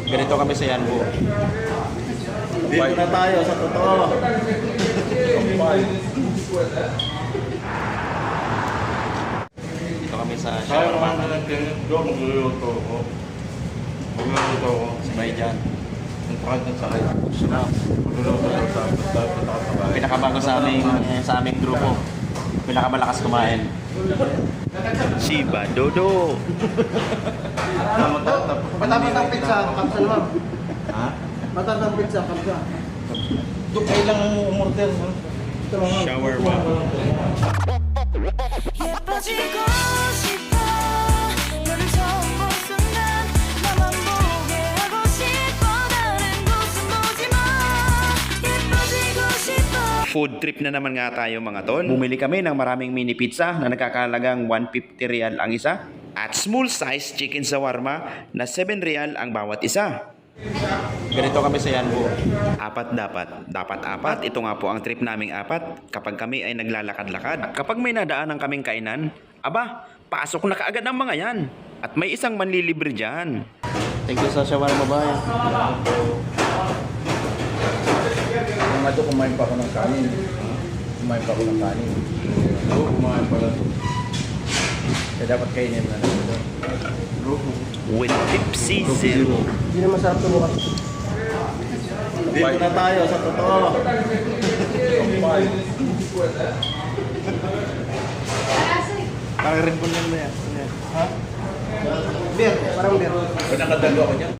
Ganito kami sa Yanbu. Dito na tayo sa totoo. Dito kami sa Kaya shawarma. naman na doon magluluto ko. Magluluto ko. Sabay dyan. Ang pakad ng sakit. Magluluto ko tapos nakasabay. Pinakabago sa aming grupo. Pinakamalakas kumain. Shiba Dodo. Matapos ng pizza, kapsa naman. Ha? Matapos ng pizza, kapsa. Doon kailangan mo umorder. Ito lang. Shawarma. 예뻐지고 싶어 너를 처음 본 순간 나만 보게 하고 싶어 다른 곳은 보지 마 예뻐지고 싶어. Food trip na naman nga tayo mga tol. Bumili kami ng maraming mini pizza na nagkakalagang 150 real ang isa at small size chicken shawarma na 7 real ang bawat isa. Ganito kami sa Yanbu. Apat dapat. Dapat apat. Ito nga po ang trip naming apat kapag kami ay naglalakad-lakad. Kapag may nadaan ng kaming kainan, aba, pasok na kaagad ang mga yan. At may isang manlilibre dyan. Thank you sa shawarma ba? Ang nga doon kumain pa ako ng kanin. Kumain pa ako ng kanin. Oo, kumain pala. Kaya dapat kainin na lang ito. With Tipsy Zero. Hindi na masarap ito bukas. Dito na tayo sa totoo. Parang rin po lang na yan. Beer, parang beer. Nakadalo ako dyan.